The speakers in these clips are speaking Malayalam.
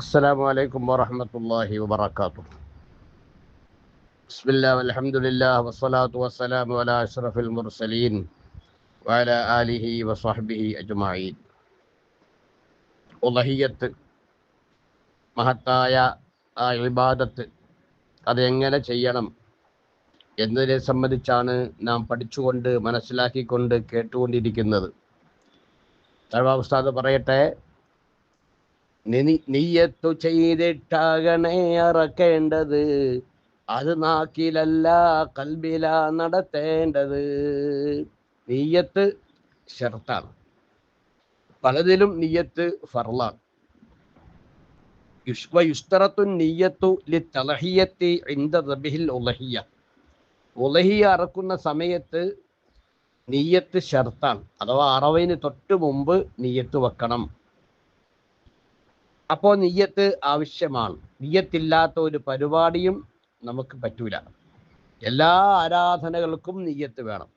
السلام عليكم ورحمة الله وبركاته. بسم الله والحمد لله والصلاة والسلام على أشرف المرسلين وعلى آله وصحبه أجمعين. ഉളഹിയ്യത്ത് മഹത്തായ ആ ഇബാദത്ത് അതെങ്ങനെ ചെയ്യണം എന്നതിനെ സംബന്ധിച്ചാണ് നാം പഠിച്ചുകൊണ്ട് മനസ്സിലാക്കിക്കൊണ്ട് കേട്ടുകൊണ്ടിരിക്കുന്നത്. തഴവ ഉസ്താദ് പറയട്ടെ, നിയ്യത്തു ചെയ്തിട്ടാകണേ അറക്കേണ്ടത്, അത് നാക്കിലല്ല കൽബിലാ നടത്തേണ്ടത്. നിയ്യത്ത് ഷർത്താണ്. പലതിലും നിയ്യത്ത് ഫർളാണ്. യുസ്തറത്തു നിയ്യത്തു ലിത്തളഹിയത്തി ഇൻദ ദബിഹിൽ ഉളഹിയ്യ. ഉളഹിയ്യ അറക്കുന്ന സമയത്ത് നിയ്യത്ത് ഷർത്താണ്, അഥവാ അറവിന് തൊട്ട് മുമ്പ് നിയ്യത്ത് വെക്കണം. അപ്പോൾ നിയ്യത്ത് ആവശ്യമാണ്. നിയ്യത്തില്ലാത്ത ഒരു പരിപാടിയും നമുക്ക് പറ്റൂല. എല്ലാ ആരാധനകൾക്കും നിയ്യത്ത് വേണം.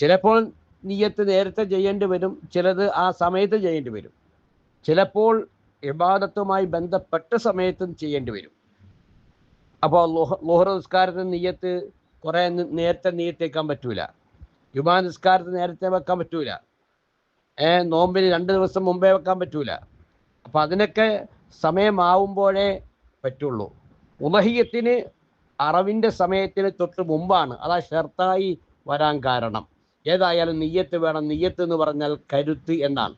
ചിലപ്പോൾ നിയ്യത്ത് നേരത്തെ ചെയ്യേണ്ടി വരും, ചിലത് ആ സമയത്ത് ചെയ്യേണ്ടി വരും. ചിലപ്പോൾ ഇബാദത്തുമായി ബന്ധപ്പെട്ട സമയത്തും ചെയ്യേണ്ടി വരും. അപ്പോൾ ളുഹർ നിസ്കാരത്തിന് നിയ്യത്ത് കുറേ നേരത്തെ നീട്ടിയേക്കാൻ പറ്റൂല. ജുമാ നിസ്കാരത്തിന് നേരത്തെ വെക്കാൻ പറ്റൂല. നോമ്പിന് 2 ദിവസം മുമ്പേ വെക്കാൻ പറ്റൂല. അപ്പം അതിനൊക്കെ സമയമാവുമ്പോഴേ പറ്റുള്ളൂ. ഉളഹിയ്യത്തിന് അറവിൻ്റെ സമയത്തിന് തൊട്ട് മുമ്പാണ്. അതാ ഷർത്തായി വരാൻ കാരണം. ഏതായാലും നിയ്യത്ത് വേണം. നിയ്യത്ത് എന്ന് പറഞ്ഞാൽ കരുത്ത് എന്നാണ്.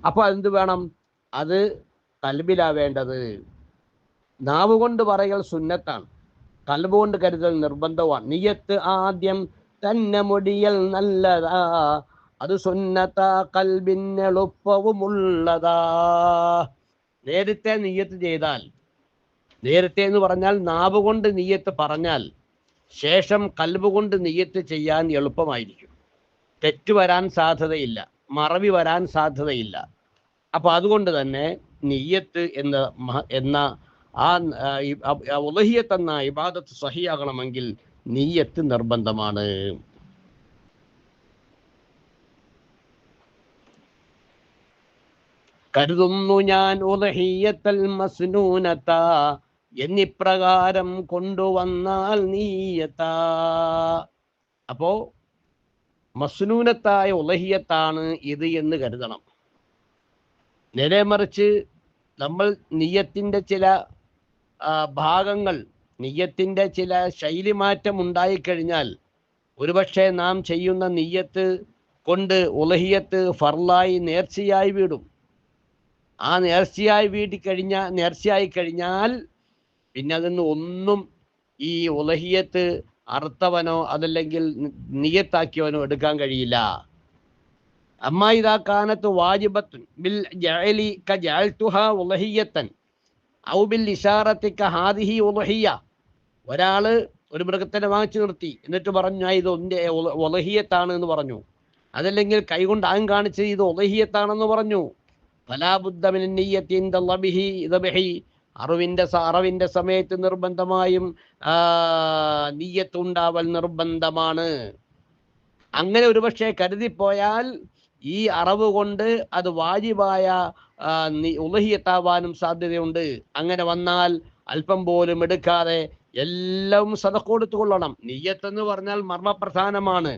അപ്പോൾ അതെന്ത് വേണം? അത് കൽബിലാ വേണ്ടത്. നാവ് കൊണ്ട് പറയൽ സുന്നത്താണ്, കൽബ് കൊണ്ട് കരുതൽ നിർബന്ധമാണ്. നിയ്യത്ത് ആദ്യം തന്നെ മുടിയൽ നല്ലതാ, അത് സുന്നത്താ കൽബിനെളുപ്പവുമുള്ളതാ. നേരത്തെ നിയ്യത്ത് ചെയ്താൽ, നേരത്തെ എന്ന് പറഞ്ഞാൽ നാവ് കൊണ്ട് നിയ്യത്ത് പറഞ്ഞാൽ ശേഷം കൽബ് കൊണ്ട് നിയ്യത്ത് ചെയ്യാൻ എളുപ്പമായിരിക്കും. തെറ്റ് വരാൻ സാധ്യതയില്ല, മറവി വരാൻ സാധ്യതയില്ല. അപ്പോൾ അതുകൊണ്ട് തന്നെ നിയ്യത്ത് എന്ന ആ ഉളഹിയ്യത്ത് എന്ന ഇബാദത്ത് സഹിയാകണമെങ്കിൽ നിയ്യത്ത് നിർബന്ധമാണ്. കരുതുന്നു ഞാൻ ഉളഹിയ്യത്തൽ മസ്നൂനത, എന്നിപ്രകാരം കൊണ്ടുവന്നാൽ നിയ്യത്ത. അപ്പോ മസ്നൂനത്തായ ഉളഹിയ്യത്താണ് ഇത് എന്ന് കരുതണം. നേരെ മറിച്ച് നമ്മൾ നിയ്യത്തിൻ്റെ ചില ഭാഗങ്ങൾ, നിയ്യത്തിൻ്റെ ചില ശൈലി മാറ്റം ഉണ്ടായിക്കഴിഞ്ഞാൽ ഒരുപക്ഷെ നാം ചെയ്യുന്ന നിയ്യത്ത് കൊണ്ട് ഉളഹിയ്യത്ത് ഫർളായി നേർച്ചയായി വീടും. ആ നേർച്ചയായി കഴിഞ്ഞാൽ പിന്നെ അതിന് ഒന്നും ഈ ഉളഹിയ്യത്ത് അറുത്തവനോ അതല്ലെങ്കിൽ നിയ്യത്താക്കിയവനോ എടുക്കാൻ കഴിയില്ല. അമ്മാ ഇദാ കാനത്ത് വാജിബത്തുൻ ബിൽ ജഅലി കജഅൽതുഹാ ഉളഹിയ്യത്തൻ ഔ ബിൽ ഇശാറത്തി കഹാദിഹി ഉളഹിയ്യ. ഒരാള് ഒരു മൃഗത്തിനെ വാങ്ങിച്ചു നിർത്തി, എന്നിട്ട് പറഞ്ഞു ഇത് ഉളഹിയ്യത്താണ് എന്ന് പറഞ്ഞു. അതല്ലെങ്കിൽ കൈകൊണ്ട് ആം കാണിച്ച് ഇത് ഉളഹിയ്യത്താണെന്ന് പറഞ്ഞു. ഫലാ ബുദ്ദ മിൻ നിയ്യത്തി ഇൻദ ദബഹി. അറവിൻ്റെ സമയത്ത് നിർബന്ധമായും നിയ്യത്ത് ഉണ്ടാവൽ നിർബന്ധമാണ്. അങ്ങനെ ഒരുപക്ഷെ കരുതിപ്പോയാൽ ഈ അറവ് കൊണ്ട് അത് വാജിബായ ഉളഹിയ്യത്താവാനും സാധ്യതയുണ്ട്. അങ്ങനെ വന്നാൽ അല്പം പോലും എടുക്കാതെ എല്ലാം സദഖ കൊടുത്തുകൊള്ളണം. നിയ്യത്തെന്ന് പറഞ്ഞാൽ മർമ്മപ്രധാനമാണ്.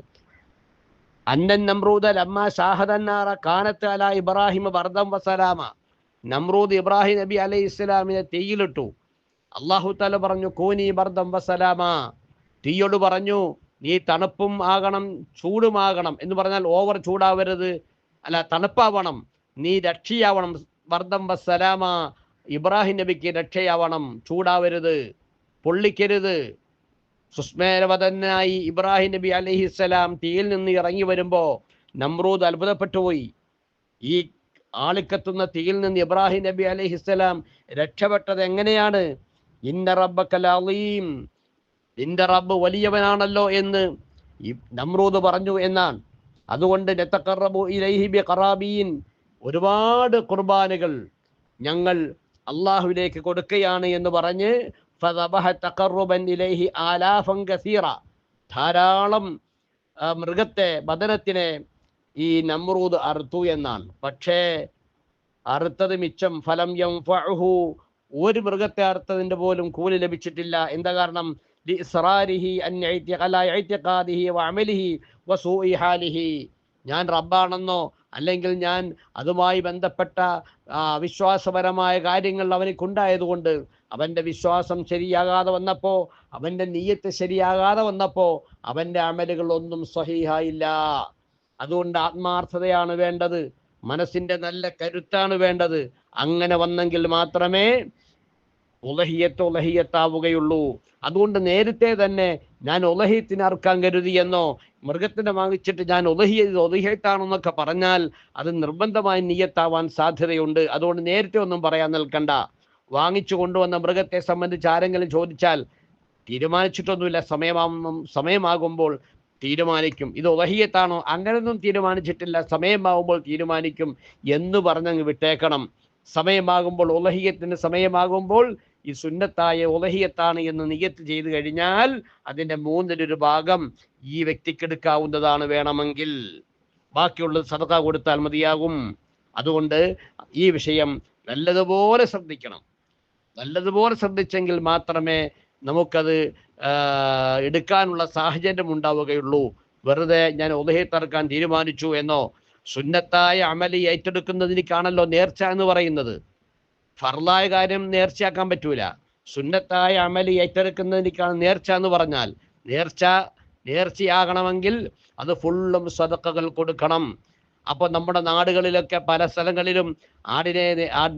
അന്നൻ നമ്രൂദ ലമ്മ ഷാഹദന്നാറ കാനത്ത് അല ഇബ്രാഹിം ബർദം വസലാമ. നമ്രൂദ് ഇബ്രാഹിം നബി അലൈഹി ഇസ്ലാമിനെ തീയിലിട്ടു. അള്ളാഹു തആല പറഞ്ഞു കൂനി ബർദം വസലാമ. തീയോട് പറഞ്ഞു നീ തണുപ്പും ആകണം ചൂടുമാകണം എന്ന് പറഞ്ഞാൽ ഓവർ ചൂടാവരുത്, അല്ല തണുപ്പാവണം, നീ രക്ഷയാവണം. ബർദം വസ്സലാമ, ഇബ്രാഹിം നബിക്ക് രക്ഷയാവണം, ചൂടാവരുത്, പൊള്ളിക്കരുത്. സുസ്മേരവതനായി ഇബ്രാഹിം നബി അലൈഹിസ്സലാം തീയിൽ നിന്ന് ഇറങ്ങി വരുമ്പോൾ നമ്രൂദ് അത്ഭുതപ്പെട്ടു പോയി. ഈ ആളിക്കത്തുന്ന തീയിൽ നിന്ന് ഇബ്രാഹിം നബി അലൈഹിസ്സലാം രക്ഷപ്പെട്ടത് എങ്ങനെയാണ്? ഇന്ന റബ്ബക്കൽ അളീം, നിന്റെ റബ്ബ് വലിയവനാണല്ലോ എന്ന് നമ്രൂദ് പറഞ്ഞു എന്നാണ്. അതുകൊണ്ട് നതഖറബു ഇലൈഹി ബിഖറാബീൻ, ഒരുപാട് ഖുർബാനുകൾ ഞങ്ങൾ അള്ളാഹുവിലേക്ക് കൊടുക്കുകയാണ് എന്ന് പറഞ്ഞ് ഫദബഹ തഖറബൻ ഇലൈഹി ആലാഫൻ കസീറ, ധാരാളം മൃഗത്തെ ബദനത്തിനെ ഈ നമ്രൂദ് അറുത്തു എന്നാണ്. പക്ഷേ അറുത്തത് മിച്ചം, ഫലം യൻഫഉഹു, ഒരു മൃഗത്തെ അറുത്തതിന്റെ പോലും കൂലി ലഭിച്ചിട്ടില്ല. എന്താ കാരണം? ലിഇസ്റാരിഹി അൻ അലാ ഇഅ്തിഖാദിഹി വഅമലിഹി വസൂഇ ഹാലിഹി, ഞാൻ റബ്ബാണെന്നോ അല്ലെങ്കിൽ ഞാൻ അതുമായി ബന്ധപ്പെട്ട വിശ്വാസപരമായ കാര്യങ്ങൾ അവനിക്കുണ്ടായതുകൊണ്ട് അവൻ്റെ വിശ്വാസം ശരിയാകാതെ വന്നപ്പോൾ, അവൻ്റെ നിയ്യത്ത് ശരിയാകാതെ വന്നപ്പോൾ അവൻ്റെ അമലുകളൊന്നും സ്വഹീഹായില്ല. അതുകൊണ്ട് ആത്മാർത്ഥതയാണ് വേണ്ടത്, മനസ്സിൻ്റെ നല്ല കരുത്താണ് വേണ്ടത്. അങ്ങനെ വന്നെങ്കിൽ മാത്രമേ ഉലഹിയത്താവുകയുള്ളൂ. അതുകൊണ്ട് തന്നെ ഞാൻ ഉലഹിയത്തിന് അറുക്കാൻ കരുതിയെന്നോ മൃഗത്തിനെ വാങ്ങിച്ചിട്ട് ഞാൻ ഉലഹിയത്താണെന്നൊക്കെ പറഞ്ഞാൽ അത് നിർബന്ധമായി നിയ്യത്താവാൻ സാധ്യതയുണ്ട്. അതുകൊണ്ട് നേരത്തെ ഒന്നും പറയാൻ നിൽക്കണ്ട. വാങ്ങിച്ചു കൊണ്ടുവന്ന മൃഗത്തെ സംബന്ധിച്ച് ആരെങ്കിലും ചോദിച്ചാൽ തീരുമാനിച്ചിട്ടൊന്നുമില്ല, സമയമാകുമ്പോൾ തീരുമാനിക്കും. ഇത് ഉലഹിയത്താണോ? അങ്ങനെയൊന്നും തീരുമാനിച്ചിട്ടില്ല, സമയമാകുമ്പോൾ തീരുമാനിക്കും എന്ന് പറഞ്ഞങ്ങ് വിട്ടേക്കണം. സമയമാകുമ്പോൾ, ഉലഹിയത്തിന് സമയമാകുമ്പോൾ ഈ സുന്നത്തായ ഉലഹിയത്താണ് എന്ന് നിയ്യത്ത് ചെയ്തു കഴിഞ്ഞാൽ അതിൻ്റെ 1/3 ഭാഗം ഈ വ്യക്തിക്ക് എടുക്കാവുന്നതാണ്. വേണമെങ്കിൽ ബാക്കിയുള്ളത് സദഖ കൊടുത്താൽ മതിയാകും. അതുകൊണ്ട് ഈ വിഷയം നല്ലതുപോലെ ശ്രദ്ധിക്കണം. നല്ലതുപോലെ ശ്രദ്ധിച്ചെങ്കിൽ മാത്രമേ നമുക്കത് എടുക്കാനുള്ള സാഹചര്യം ഉണ്ടാവുകയുള്ളൂ. വെറുതെ ഞാൻ ഉലഹിയത്തറക്കാൻ തീരുമാനിച്ചു എന്നോ, സുന്നത്തായ അമലി ഏറ്റെടുക്കുന്നതിനേക്കാണല്ലോ നേർച്ച എന്ന് പറയുന്നത്. ഫർലായ കാര്യം നേർച്ചയാക്കാൻ പറ്റൂല. സുന്നത്തായ അമലി ഏറ്റെടുക്കുന്നതിനേക്കാണ് നേർച്ച എന്ന് പറഞ്ഞാൽ. നേർച്ചയാകണമെങ്കിൽ അത് ഫുള്ളും സദഖകൾ കൊടുക്കണം. അപ്പോൾ നമ്മുടെ നാടുകളിലൊക്കെ പല സ്ഥലങ്ങളിലും ആടിനെ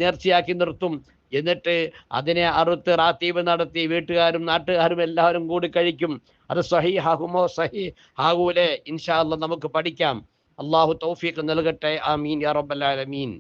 നേർച്ചയാക്കി നിർത്തും. എന്നിട്ട് അതിനെ അറുത്ത് റാത്തീബ് നടത്തി വീട്ടുകാരും നാട്ടുകാരും എല്ലാവരും കൂടി കഴിക്കും. അത് സ്വഹീഹാകുമോ? സ്വഹീഹാകൂലേ? ഇൻഷാ അല്ലാഹ് നമുക്ക് പഠിക്കാം. അള്ളാഹു തൗഫീഖ് നൽകട്ടെ. ആമീൻ യാ റബ്ബൽ ആലമീൻ.